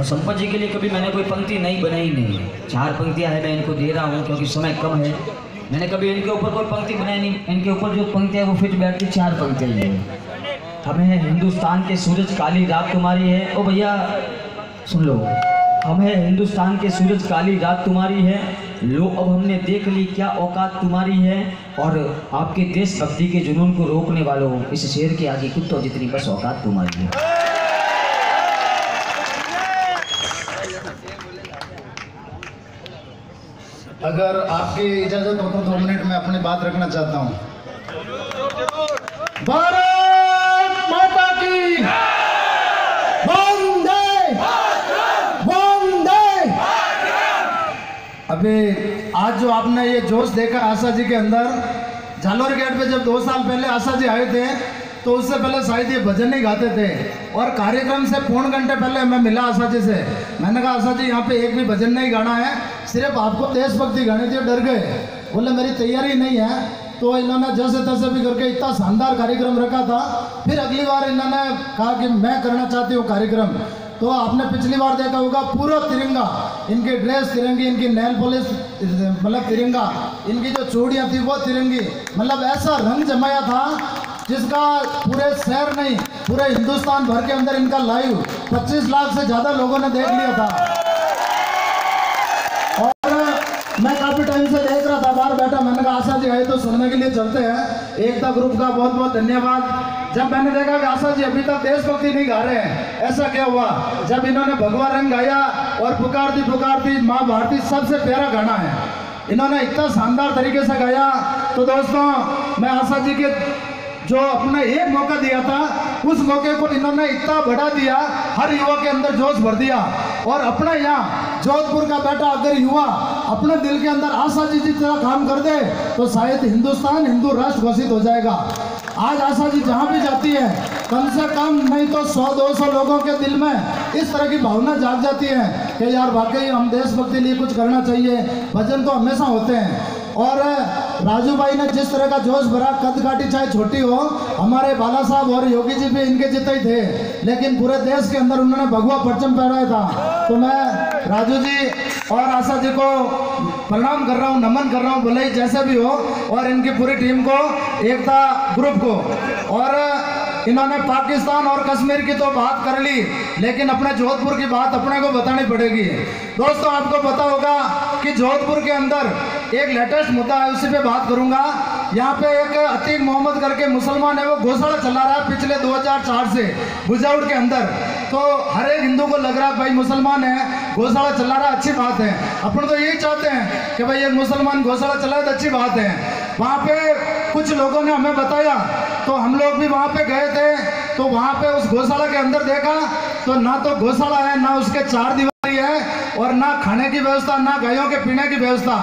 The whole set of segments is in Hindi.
और संपत जी के लिए कभी मैंने कोई पंक्ति नहीं बनाई नहीं, 4 पंक्तियां है मैं इनको दे रहा हूँ क्योंकि समय कम है। मैंने कभी इनके ऊपर कोई पंक्ति बनाई नहीं, इनके ऊपर जो पंक्तियाँ वो फिट बैठती 4 पंक्तियाँ हैं। हमें हिंदुस्तान के सूरज काली रात तुम्हारी है, ओ भैया सुन लो, हमें हिंदुस्तान के सूरज काली रात तुम्हारी है, लो अब हमने देख ली क्या औकात तुम्हारी है। और आपके देशभक्ति के जुनून को रोकने वालों, इस शेर के आगे कुत्तों जितनी बस औकात तुम्हारी है। अगर आपकी इजाजत हो तो 2 मिनट में अपनी बात रखना चाहता हूँ। भारत माता की वंदे वंदे। अभी आज जो आपने ये जोश देखा आशा जी के अंदर, जालोर गेट पे जब 2 साल पहले आशा जी आए थे तो उससे पहले शायद ये भजन नहीं गाते थे, और कार्यक्रम से पौन घंटे पहले मैं मिला आशा जी से। मैंने कहा आशा जी यहाँ पे एक भी भजन नहीं गाना है, सिर्फ आपको देशभक्ति गाने थे। डर गए, बोले मेरी तैयारी नहीं है। तो इन्होंने जैसे तैसे भी करके इतना शानदार कार्यक्रम रखा था। फिर अगली बार इन्होंने कहा कि मैं करना चाहती हूँ कार्यक्रम। तो आपने पिछली बार देखा होगा पूरा तिरंगा, इनकी ड्रेस तिरंगी, इनकी नेल पॉलिश मतलब तिरंगा, इनकी जो चूड़ियाँ थी वो तिरंगी, मतलब ऐसा रंग जमाया था जिसका पूरे शहर नहीं पूरे हिंदुस्तान भर के अंदर इनका लाइव 25 लाख से ज़्यादा लोगों ने देख लिया था। और मैं काफ़ी टाइम से देख रहा था, बाहर बैठा, मैंने कहा आशा जी आए तो सुनने के लिए चलते हैं। एकता ग्रुप का बहुत बहुत धन्यवाद। जब मैंने देखा कि आशा जी अभी तक देशभक्ति नहीं गा रहे हैं, ऐसा क्या हुआ, जब इन्होंने भगवा रंग गाया और पुकारती माँ भारती सबसे प्यारा गाना है, इन्होंने इतना शानदार तरीके से गाया। तो दोस्तों मैं आशा जी के जो अपने एक मौका दिया था उस मौके को इन्होंने इतना बढ़ा दिया, हर युवा के अंदर जोश भर दिया। और अपना यहाँ जोधपुर का बेटा अगर युवा अपने दिल के अंदर आशा जी जितना काम कर दे तो शायद हिंदुस्तान हिंदू राष्ट्र घोषित हो जाएगा। आज आशा जी जहाँ भी जाती है कम से कम नहीं तो 100-200 लोगों के दिल में इस तरह की भावना जाग जाती है कि यार वाकई हम देशभक्ति लिए कुछ करना चाहिए। भजन तो हमेशा होते हैं। और राजू भाई ने जिस तरह का जोश भरा, कद काठी चाहे छोटी हो, हमारे बाला साहब और योगी जी भी इनके जितने ही थे, लेकिन पूरे देश के अंदर उन्होंने भगवा परचम फहराया था। तो मैं राजू जी और आशा जी को प्रणाम कर रहा हूँ, नमन कर रहा हूँ, भले ही जैसे भी हो, और इनकी पूरी टीम को, एकता ग्रुप को। और इन्होंने पाकिस्तान और कश्मीर की तो बात कर ली, लेकिन अपने जोधपुर की बात अपने को बतानी पड़ेगी। दोस्तों आपको पता होगा कि जोधपुर के अंदर एक लेटेस्ट मुद्दा है, उसी पे बात करूंगा। यहाँ पे एक अतीक मोहम्मद करके मुसलमान है, वो गौशाला चला रहा है पिछले 2004 से भुजाउड़ के अंदर। तो हर एक हिंदू को लग रहा है भाई मुसलमान है गौशाला चला रहा है, अच्छी बात है। अपन तो यही चाहते हैं कि भाई एक मुसलमान गौशाला चलाए तो अच्छी बात है। वहाँ पे कुछ लोगों ने हमें बताया, तो हम लोग भी वहाँ पे गए थे। तो वहाँ पे उस गौशाला के अंदर देखा तो ना तो गौशाला है, ना उसके 4 दीवारी है, और ना खाने की व्यवस्था, ना गायों के पीने की व्यवस्था।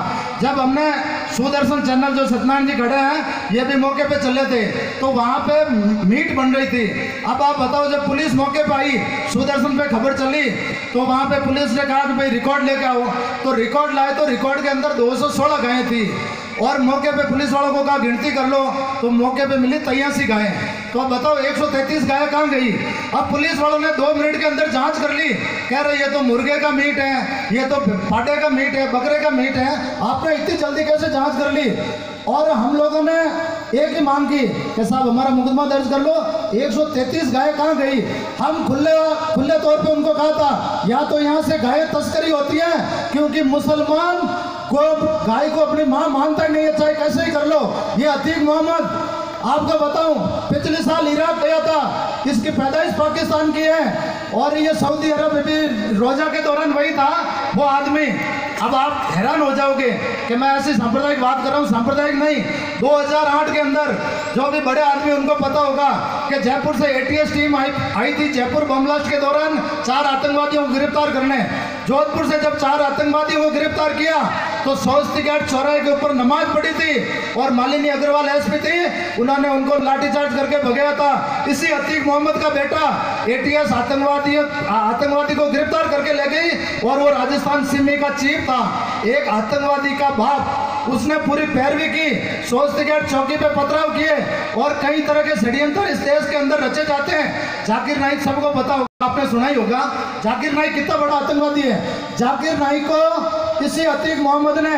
जब हमने सुदर्शन चैनल जो सत्यनारायण जी खड़े हैं ये भी मौके पे चले थे, तो वहाँ पे मीट बन रही थी। अब आप बताओ, जब पुलिस मौके पे आई, सुदर्शन पे खबर चली, तो वहाँ पे पुलिस ने कहा कि भाई रिकॉर्ड लेके आओ। तो रिकॉर्ड लाए, तो रिकॉर्ड के अंदर 216 गायें थी। और मौके पे पुलिस वालों को कहा गिनती कर लो, तो मौके पे मिली 83 गायें। तो अब बताओ 133 गायें कहाँ गई। अब पुलिस वालों ने 2 मिनट के अंदर जांच कर ली, कह रहे ये तो मुर्गे का मीट है, ये तो पाटे का मीट है, बकरे का मीट है। आपने इतनी जल्दी कैसे जांच कर ली। और हम लोगों ने एक ही मांग की कि साहब हमारा मुकदमा दर्ज कर लो, 133 गायें कहाँ गई। हम खुले तौर पे उनको कहा था या तो यहाँ से गाय तस्करी होती है, क्योंकि मुसलमान को गाय को अपनी माँ मानता ही नहीं है, चाहे कैसे ही कर लो। ये अतीक मोहम्मद आपको बताऊं पिछले साल इराक गया था, इसकी पैदाइश पाकिस्तान की है, और ये सऊदी अरब में भी रोजा के दौरान वही था वो आदमी। अब आप हैरान हो जाओगे कि मैं ऐसी सांप्रदायिक बात कर रहा हूँ, सांप्रदायिक नहीं। 2008 के अंदर जो भी बड़े आदमी उनको पता होगा कि जयपुर से ATS टीम आई थी जयपुर बम ब्लास्ट के दौरान 4 आतंकवादियों को गिरफ्तार करने। जोधपुर से जब 4 आतंकवादियों को गिरफ्तार किया तो स्वस्ति घाट चौराहे के ऊपर नमाज पढ़ी थी, और मालिनी अग्रवाल SP थी, उन्होंने उनको लाठीचार्ज करके भगाया था। इसी अतीक मोहम्मद का बेटा ATS आतंकवादी को गिरफ्तार करके ले गई, और वो राजस्थान सिमी का चीफ था। एक आतंकवादी का बाप उसने पूरी पैरवी की, सोचते गेट चौकी पे पथराव किए और कई तरह के षड्यंत्र इस देश के अंदर रचे जाते हैं। जाकिर नाइक सबको पता होगा, आपने सुना ही होगा जाकिर नाइक कितना बड़ा आतंकवादी है। जाकिर नाइक को किसी अतीक मोहम्मद ने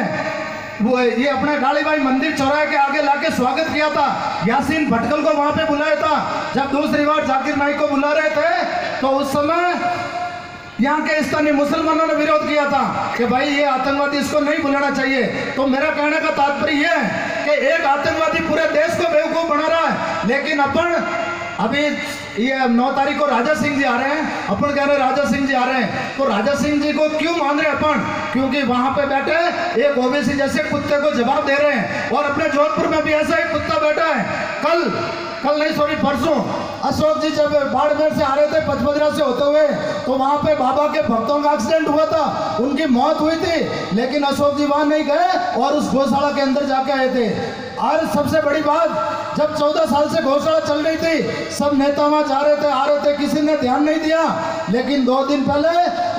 वो ये अपने गालीबाई मंदिर चौराहे के आगे लाके स्वागत किया था। यासीन भटकल को वहां पे बुलाया था। जब दूसरी बार जाकिर नाइक को बुला रहे थे तो उस समय यहाँ के स्थानीय मुसलमानों ने विरोध किया था कि भाई ये आतंकवादी, इसको नहीं बुलाना चाहिए। तो मेरा कहने का तात्पर्य यह है कि एक आतंकवादी पूरे देश को बेवकूफ बना रहा है, लेकिन अपन अभी ये 9 तारीख को राजा सिंह जी आ रहे हैं, अपन कह रहे हैं राजा सिंह जी आ रहे हैं, तो राजा सिंह जी को क्यों मान रहे अपन? क्योंकि वहां पे बैठे एक ओबीसी जैसे कुत्ते को जवाब दे रहे हैं। और अपने जोधपुर में भी ऐसा एक कुत्ता बैठा है। कल नहीं सॉरी परसों अशोक जी जब बाड़मेर से आ रहे थे पचपदरा से होते हुए, तो वहां पे बाबा के भक्तों का एक्सीडेंट हुआ था, उनकी मौत हुई थी, लेकिन अशोक जी वहां नहीं गए और उस गौशाला के अंदर जाके आए थे। और सबसे बड़ी बात, जब 14 साल से गौशाला चल रही थी, सब नेता वहां जा रहे थे, आ रहे थे, किसी ने ध्यान नहीं दिया। लेकिन 2 दिन पहले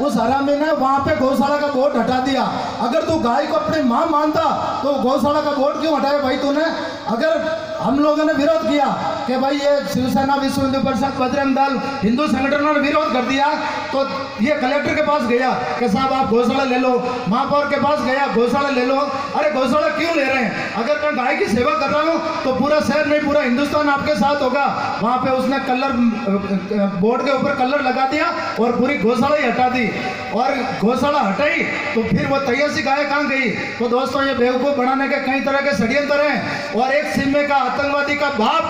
उस हरामी ने वहां पे गौशाला का बोर्ड हटा दिया। अगर तू गाय को अपनी मां मानता तो गौशाला का बोर्ड क्यों हटाया भाई तूने? अगर हम लोगों ने विरोध किया कि भाई ये शिवसेना, विश्व हिंदू परिषद, बजरंग दल, हिंदू संगठनों ने विरोध कर दिया, तो ये कलेक्टर के पास गया कि साहब आप गौशाला ले लो, महापौर के पास गया गौशाला ले लो। अरे गौशाला क्यों ले रहे हैं? अगर मैं गाय की सेवा कर रहा हूँ तो पूरा शहर नहीं, पूरा हिंदुस्तान आपके साथ होगा। वहां पे उसने कलर बोर्ड के ऊपर कलर लगा दिया और पूरी गौशाला ही हटा दी। और गौशाला हटाई तो फिर वो तैयसी गाय कहाँ गई? तो दोस्तों ये बेवकूफ बनाने के कई तरह के षड्यंत्र हैं। और एक सिम्मे का आतंकवादी का बाप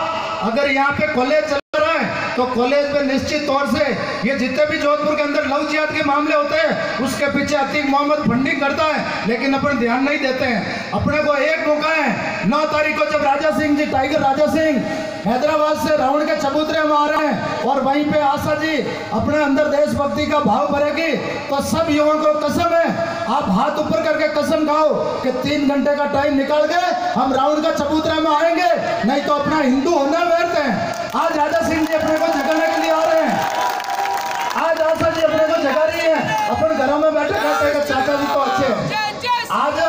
अगर यहाँ पे कॉलेज चल रहा है तो कॉलेज में निश्चित तौर से ये जितने भी जोधपुर के अंदर लव जिहाद के मामले होते हैं उसके पीछे अतीक मोहम्मद फंडिंग करता है, लेकिन अपन ध्यान नहीं देते हैं। अपने को एक मौका है, 9 तारीख को जब राजा सिंह जी, टाइगर राजा सिंह हैदराबाद से रावण के चबूतरे में आ रहे हैं और वहीं पे आशा जी अपने अंदर देशभक्ति का भाव भरेगी, तो सब युवाओं को कसम है, आप हाथ ऊपर करके कसम खाओ कि 3 घंटे का टाइम निकाल के हम रावण का चबूतरा में आएंगे, नहीं तो अपना हिंदू होना व्यर्थ है। आज राजा सिंह जी अपने को जगाने के लिए आ रहे हैं, आज आशा जी अपने को जगा रही है। अपन घरों में बैठे कहते हैं कि चाचा जी तो अच्छे हैं। आज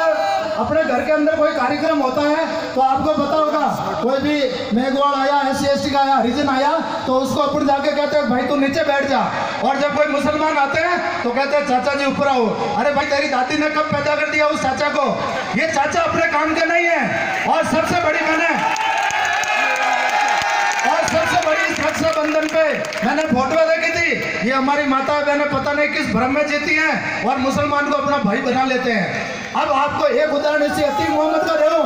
अपने घर के अंदर कोई कार्यक्रम होता है तो आपको पता होगा, कोई भी मेघवाड़ आया, SC/ST का आया, हरिजन आया, तो उसको अपन जाके कहते हैं भाई तू नीचे बैठ जा। और जब कोई मुसलमान आते हैं तो कहते हैं चाचा जी ऊपर आओ। अरे भाई तेरी दादी ने कब पैदा कर दिया उस चाचा को? ये चाचा अपने काम के नहीं है। और सबसे बड़ी रक्षाबंधन पे मैंने फोटो देखी थी, ये हमारी माता बहनें पता नहीं किस भ्रम में जीती हैं और मुसलमान को अपना भाई बना लेते हैं। अब आपको एक उदाहरण इसी अतीक मोहम्मद का दे दूं,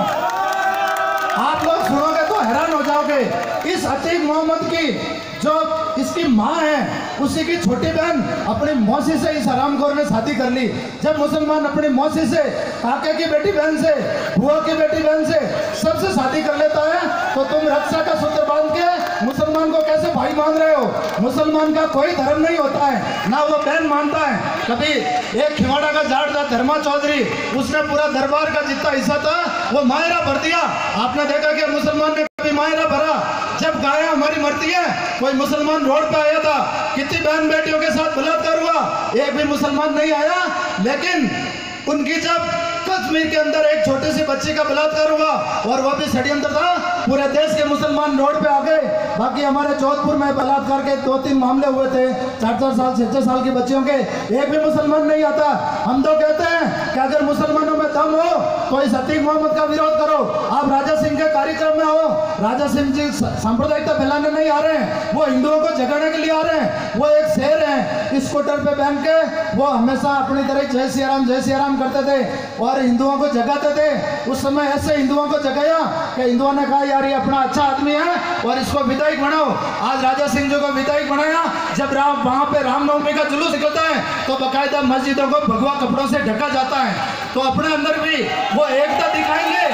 आप लोग सुनोगे तो हैरान हो जाओगे। इस अतीक मोहम्मद की जो इसकी माँ है, उसी की छोटी बहन अपनी मौसी से इस हरामखोर ने शादी कर ली। जब मुसलमान अपनी मौसी से, काके की बेटी बहन से, बुआ की बेटी बहन से, सबसे शादी कर लेता है, तो तुम रक्षा का सूत्र बांध के मुसलमान को कैसे भाई मान रहे हो? मुसलमान का कोई धर्म नहीं होता है, ना वो बहन मानता है। कभी एक खिवाड़ा का जाट था धर्मा चौधरी, उसने पूरा दरबार का जितना हिस्सा था वो मायरा भर दिया। आपने देखा कि मुसलमान ने कभी मायरा भरा? जब गायें हमारी मरती है, कोई मुसलमान रोड पे आया था, कितनी बहन बेटियों के साथ बलात्कार हुआ, एक भी मुसलमान नहीं आया। लेकिन उनकी जब कश्मीर के अंदर एक छोटी सी बच्ची का बलात्कार हुआ और वह भी षड्यंत्र था, पूरे देश के मुसलमान रोड पे आ गए। बाकी हमारे जोधपुर में बलात्कार के 2-3 मामले हुए थे, 4-4 साल 6-6 साल की बच्चियों के, एक भी मुसलमान नहीं आता। हम तो कहते हैं कि अगर मुसलमानों में दम हो तो इस अतीक मोहम्मद का विरोध करो। आप राजा सिंह के कार्यक्रम में हो, राजा सिंह जी सांप्रदायिकता फैलाने नहीं आ रहे हैं, वो हिंदुओं को जगाने के लिए आ रहे हैं। वो एक शेर है, स्कूटर पे बैठ के वो हमेशा अपनी तरह जय सिया राम करते थे और हिंदुओं को जगाते थे। उस समय ऐसे हिंदुओं को जगाया कि हिंदुओं ने कहा यार ये अपना अच्छा आदमी है और इसको विधायक बनाओ। आज राजा सिंह जी को विधायक बनाया। जब वहां पे रामनवमी का जुलूस निकलता है तो बाकायदा मस्जिदों को भगवा कपड़ों से ढका जाता है। तो अपने अंदर भी वो एकता दिखाएंगे।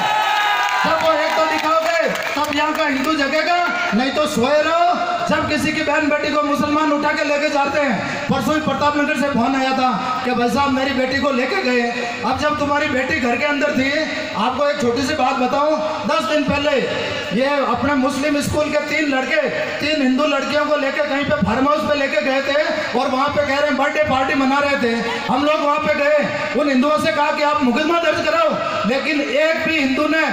जब वो एकता दिखाओगे तब यहाँ का हिंदू जगेगा, नहीं तो सोए रहो। जब किसी की बहन बेटी को मुसलमान उठा के लेके जाते हैं, परसों ही प्रतापनगर से फोन आया था कि भाई साहब मेरी बेटी को लेके गए। अब जब तुम्हारी बेटी घर के अंदर थी, आपको एक छोटी सी बात बताऊं, 10 दिन पहले ये अपने मुस्लिम स्कूल के 3 लड़के 3 हिंदू लड़कियों को लेके कहीं पे फार्म हाउस पे लेके गए थे और वहाँ पे कह रहे हैं बर्थडे पार्टी मना रहे थे। हम लोग वहाँ पे गए, उन हिंदुओं से कहा कि आप मुकदमा दर्ज कराओ, लेकिन एक भी हिंदू ने,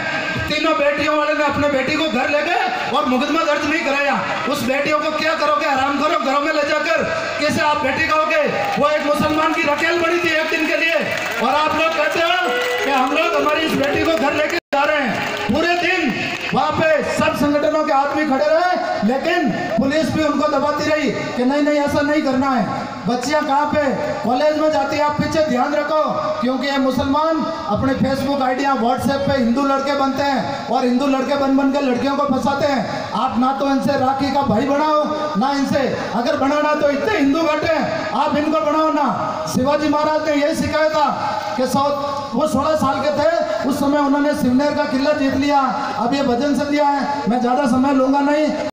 तीनों बेटियों वाले ने अपने बेटी को घर ले गए और मुकदमा दर्ज नहीं कराया। उस बेटियों को क्या करोगे? हराम करो, घरों में ले जाकर कैसे आप बेटी कहोगे? वो एक मुसलमान की रखेल बड़ी थी एक दिन के लिए, और आप लोग कहते हो कि हम लोग हमारी इस बेटी को घर लेके जा रहे हैं। पूरे दिन वहाँ पे सब संगठनों के आदमी खड़े रहे, लेकिन पुलिस भी उनको दबाती रही कि नहीं नहीं ऐसा नहीं करना है। बच्चियां कहाँ पे कॉलेज में जाती है, आप पीछे ध्यान रखो, क्योंकि ये मुसलमान अपने फेसबुक आइडिया व्हाट्सएप पे हिंदू लड़के बनते हैं और हिंदू लड़के बन के लड़कियों को फंसाते हैं। आप ना तो इनसे राखी का भाई बनाओ, ना इनसे, अगर बनाना तो इतने हिंदू बैठे हैं, आप इनको बनाओ ना। शिवाजी महाराज ने यही सिखाया था कि वो 16 साल के थे, उस समय उन्होंने सिवनेर का किला जीत लिया। अब ये भजन से दिया है, मैं ज़्यादा समय लूंगा नहीं।